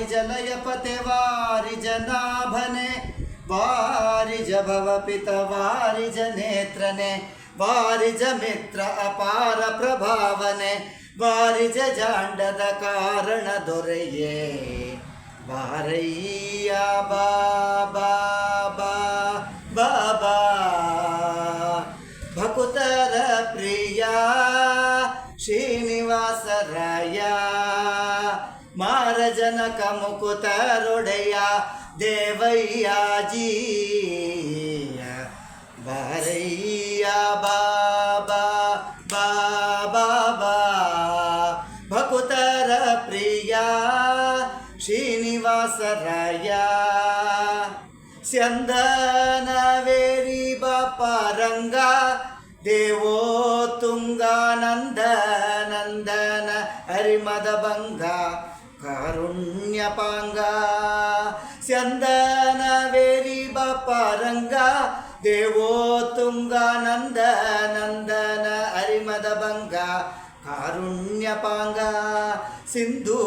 ವಾರಿಜ ಲಯಪತೆ ವಾರಿಜ ನಾಭನೆ ವಾರಿಜ ಭವಪಿತ ವಾರಿಜ ನೇತ್ರನೆ ವಾರಿಜ ಮಿತ್ರ ಅಪಾರ ಪ್ರಭಾವನೆ ವಾರಿಜ ಜಾಂಡದ ಕಾರಣ ದೊರೆಯೇ ಬಾರಯ್ಯ ಬಾಬಾ ಬಾಬಾ ಭಕುತರ ಪ್ರಿಯ ಶ್ರೀನಿವಾಸರಾಯ ಮಾರಜನಕ ಮುಕುತರೊಡೆಯ ದೇವಯ್ಯಾಜಿ ಬಾರಯ್ಯ ಬಾಬಾ ಬಾಬಾ ಭಕುತರ ಪ್ರಿಯ ಶ್ರೀನಿವಾಸರಾಯ ಸ್ಯಂದನವೇರಿ ಬಾಪಾರಂಗ ದೇವೋ ತುಂಗಾನಂದನ ಹರಿಮದ ಭಂಗ ಕಾರುಣ್ಯಪಾಂಗ ಸ್ಯಂದನವೇರಿ ಬಾಪಾರಂಗ ದೇವೋ ತುಂಗಾನಂದನ ಹರಿಮದ ಭಂಗ ಕಾರುಣ್ಯಪಾಂಗ ಸಿಂಧೂ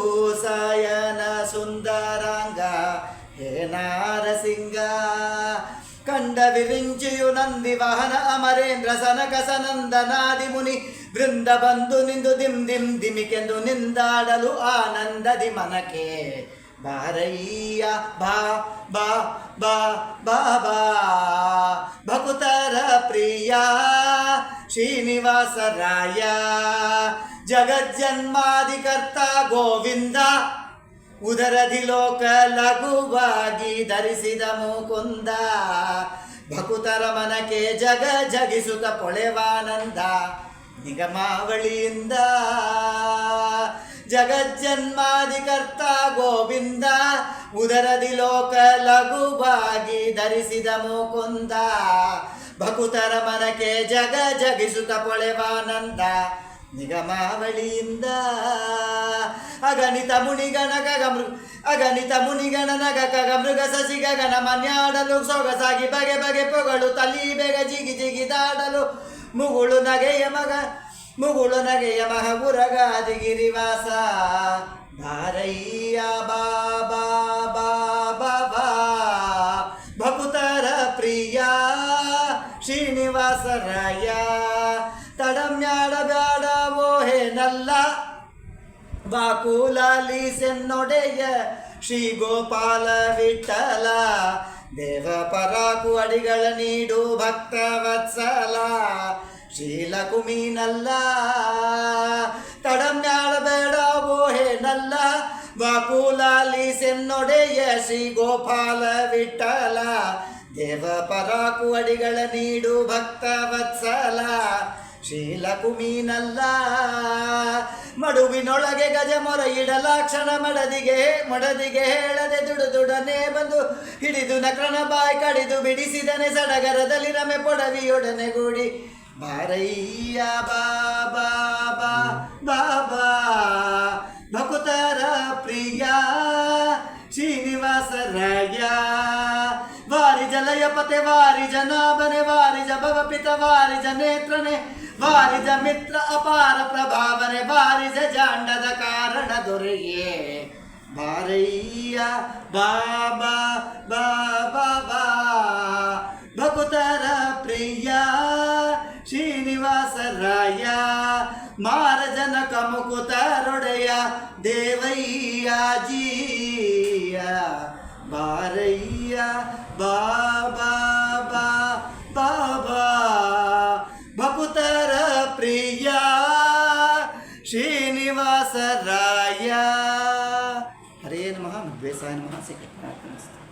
ಸಾಯನ ಸುಂದರಾಂಗ ಹೇ ನಾರಸಿಂಗ ಕಂಡ ವಿರಿಂಚಿಯು ನಂದಿ ವಾಹನ ಅಮರೇಂದ್ರ ಸನಕ ಸನಂದನಾದಿ ಮುನಿ ವೃಂದ ಬಂದು ನಿಂದು ದಿಂ ದಿಂ ದಿಮಿಕೆಂದು ನಿಂದಾಡಲು ಆನಂದದಿ ಮನಕೆ ಬಾರಯ್ಯ ಬಾ ಬಾ ಬಾ ಬಾಬಾ ಭಕುತರ ಪ್ರಿಯ ಶ್ರೀನಿವಾಸರಾಯ ಜಗಜ್ಜನ್ಮಾದಿಕರ್ತ ಗೋವಿಂದ ಉದರದಿ ಲೋಕ ಲಘುವಾಗಿ ಧರಿಸಿದ ಮುಕುಂದ ಭಕುತರ ಮನಕ್ಕೆ ಜಗ ಜಗಿಸುತ್ತ ಪೊಳೆವಾನಂದ ನಿಗಮಾವಳಿಯಿಂದ ಜಗಜ್ಜನ್ಮಾದಿಕರ್ತ ಗೋವಿಂದ ಉದರದಿ ಲೋಕ ಲಘುವಾಗಿ ಧರಿಸಿದ ಮುಕುಂದ ಭಕುತರ ಮನಕ್ಕೆ ಜಗ ಜಗಿಸುತ್ತ ಪೊಳೆವಾನಂದ ನಿಗಮಾವಳಿಯಿಂದ ಅಗಣಿತ ಮುನಿಗಣನ ಗಗ ಮೃಗ ಸಸಿ ಗಗನ ಮನ್ಯಾಡಲು ಸೊಗಸಾಗಿ ಬಗೆ ಬಗೆ ಪೊಗಳು ತಲಿ ಬೇಗ ಜಿಗಿ ಜಿಗಿದಾಡಲು ಮುಗುಳು ನಗೆಯ ಮಗ ಉರಗಾದಿಗಿರಿವಾಸ ಬಾರಯ್ಯ ಬಾಬಾ ಬಾಬಾ ಭಕುತರ ಪ್ರಿಯ ಶ್ರೀನಿವಾಸರಾಯ ತಡಮ್ಯಾಡ ಬ್ಯಾಡ ಓಹೇನಲ್ಲ ಬಾಕೂಲಾಲಿ ಸೆನ್ನೊಡೆಯ ಶ್ರೀ ಗೋಪಾಲ ವಿಠಲ ದೇವ ಪರಾಕು ಅಡಿಗಳ ನೀಡು ಭಕ್ತ ವತ್ಸಲ ಶೀಲಕುಮೀನಲ್ಲ ತಡಮ್ಯಾಳ ಬೇಡ ಓಹೇನಲ್ಲ ಬಾಕೂಲಾಲಿ ಸೆನ್ನೊಡೆಯ ಶ್ರೀ ಗೋಪಾಲ ವಿಠಲ ದೇವ ಪರಾಕು ಅಡಿಗಳ ನೀಡು ಭಕ್ತ ವತ್ಸಲ ಶೀಲಕುಮೀನಲ್ಲ ಮಡುವಿನೊಳಗೆ ಗಜ ಮೊರ ಇಡಲಾಕ್ಷಣ ಮಡದಿಗೆ ಹೇಳದೆ ದುಡನೆ ಬಂದು ಹಿಡಿದು ನಕ್ರನ ಬಾಯಿ ಕಡಿದು ಬಿಡಿಸಿದನೆ ಸಡಗರದಲ್ಲಿ ರಮೆ ಪೊಡವಿಯೊಡನೆ ಗೂಡಿ ಬಾರಯ್ಯ ಬಾಬಾ ಬಾಬಾ ಭಕುತರ ಪ್ರಿಯ ಶ್ರೀನಿವಾಸರಾಯ ವಾರಿಜ ಲಯಪತೆ ವಾರಿಜ ನಾಭನೆ ವಾರಿಜ ಭವಪಿತ ವಾರಿಜ ನೇತ್ರನೆ ವಾರಿಜ ಮಿತ್ರ ಅಪಾರ ಪ್ರಭಾವನೆ ವಾರಿಜ ಜಾಂಡದ ಕಾರಣ ದೊರೆಯೇ ಬಾರಯ್ಯ ಬಾಬಾ ಬಾಬಾ ಭಕುತರ ಪ್ರಿಯ ಶ್ರೀನಿವಾಸರಾಯ ಮಾರಜನಕ ಮುಕುತರೊಡೆಯ ದೇವಯ್ಯಾಜಿಯ ಬಾರಯ್ಯ ಬಾಬಾ ಬಾಬಾ ಭಕುತರ ಪ್ರಿಯ ಶ್ರೀನಿವಾಸರಾಯ. ಹರೇ ನಮಃ. ಬೇಸಾಯ ನಮಃ.